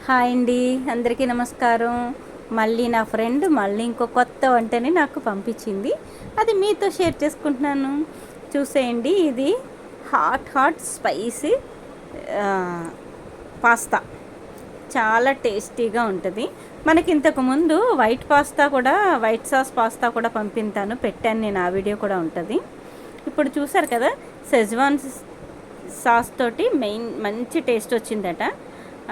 Hi అండి, అందరికీ నమస్కారం. మళ్ళీ నా ఫ్రెండ్ ఇంకో కొత్త వంటని నాకు పంపించింది. అది మీతో షేర్ చేసుకుంటున్నాను. చూసేయండి, ఇది హాట్ స్పైసీ పాస్తా. చాలా టేస్టీగా ఉంటుంది. మనకి ఇంతకుముందు వైట్ సాస్ పాస్తా కూడా పెట్టాను నేను. ఆ వీడియో కూడా ఉంటుంది. ఇప్పుడు చూసారు కదా, షెజ్వాన్ సాస్ తోటి మంచి టేస్ట్ వచ్చిందట.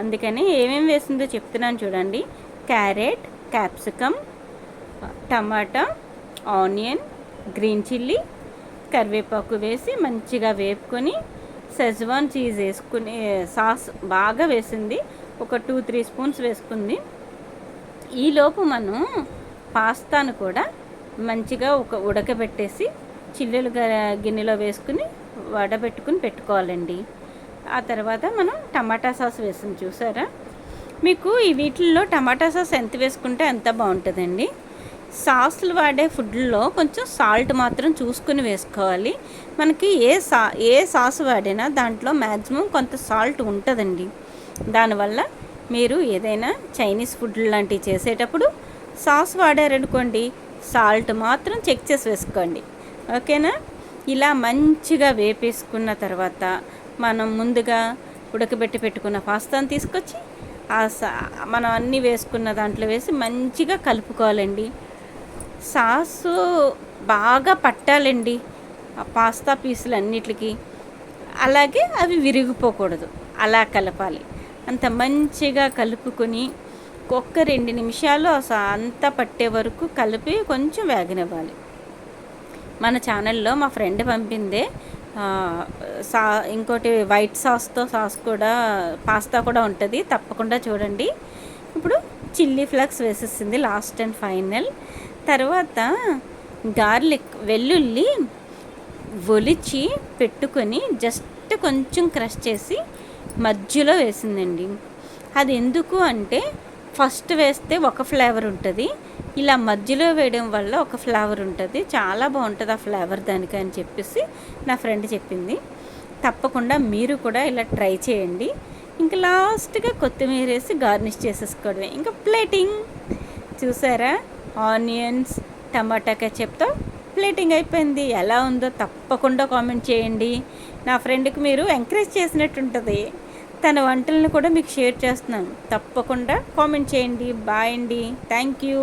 అందుకని ఏమేమి వేసిందో చెప్తున్నాను చూడండి. క్యారెట్, క్యాప్సికమ్, టమాటా, ఆనియన్, గ్రీన్ చిల్లీ, కరివేపాకు వేసి మంచిగా వేపుకొని షెజ్వాన్ చీజ్ వేసుకుని సాస్ బాగా వేసింది. ఒక 2-3 స్పూన్స్ వేసుకుంది. ఈలోపు మనం పాస్తాను కూడా మంచిగా ఉడకబెట్టేసి చిల్లులు గిన్నెలో వేసుకుని వడబెట్టుకుని పెట్టుకోవాలండి. ఆ తర్వాత మనం టమాటా సాస్ వేసింది చూసారా. మీకు ఈ వీటిల్లో టమాటా సాస్ ఎంత వేసుకుంటే అంత బాగుంటుందండి. సాస్లు వాడే ఫుడ్లో కొంచెం సాల్ట్ మాత్రం చూసుకుని వేసుకోవాలి. మనకి ఏ సాస్ వాడినా దాంట్లో మ్యాక్సిమం కొంత సాల్ట్ ఉంటుందండి. దానివల్ల మీరు ఏదైనా చైనీస్ ఫుడ్ లాంటివి చేసేటప్పుడు సాస్ వాడారనుకోండి, సాల్ట్ మాత్రం చెక్ చేసి వేసుకోండి. ఓకేనా. ఇలా మంచిగా వేపేసుకున్న తర్వాత మనం ముందుగా ఉడకబెట్టి పెట్టుకున్న పాస్తాను తీసుకొచ్చి మనం అన్నీ వేసుకున్న దాంట్లో వేసి మంచిగా కలుపుకోవాలండి. సాసు బాగా పట్టాలండి ఆ పాస్తా పీసులు అన్నిటికి. అలాగే అవి విరిగిపోకూడదు, అలా కలపాలి. అంత మంచిగా కలుపుకొని ఒక్క 2 నిమిషాలు అంతా పట్టే వరకు కలిపి కొంచెం వేగనివ్వాలి. మన ఛానల్లో మా ఫ్రెండ్ పంపిందే ఇంకోటి వైట్ సాస్తో పాస్తా కూడా ఉంటుంది, తప్పకుండా చూడండి. ఇప్పుడు చిల్లీ ఫ్లేక్స్ వేసేసింది లాస్ట్ అండ్ ఫైనల్. తర్వాత గార్లిక్, వెల్లుల్లి ఒలిచి పెట్టుకొని జస్ట్ కొంచెం క్రష్ చేసి మధ్యలో వేసిందండి. అది ఎందుకు అంటే ఫస్ట్ వేస్తే ఒక ఫ్లేవర్ ఉంటుంది, ఇలా మధ్యలో వేయడం వల్ల ఒక ఫ్లేవర్ ఉంటుంది. చాలా బాగుంటుంది ఆ ఫ్లేవర్ దానికి అని చెప్పేసి నా ఫ్రెండ్ చెప్పింది. తప్పకుండా మీరు కూడా ఇలా ట్రై చేయండి. ఇంకా లాస్ట్గా కొత్తిమీర వేసి గార్నిష్ చేసేసుకోవడమే. ఇంకా ప్లేటింగ్ చూసారా, ఆనియన్స్, టమాటా కెచప్తో ప్లేటింగ్ అయిపోయింది. ఎలా ఉందో తప్పకుండా కామెంట్ చేయండి. నా ఫ్రెండ్కి మీరు ఎంకరేజ్ చేసినట్టు ఉంటుంది. తన వంటలను కూడా మీకు షేర్ చేస్తున్నాను. తప్పకుండా కామెంట్ చేయండి. బాయ్ అండి, థ్యాంక్ యూ.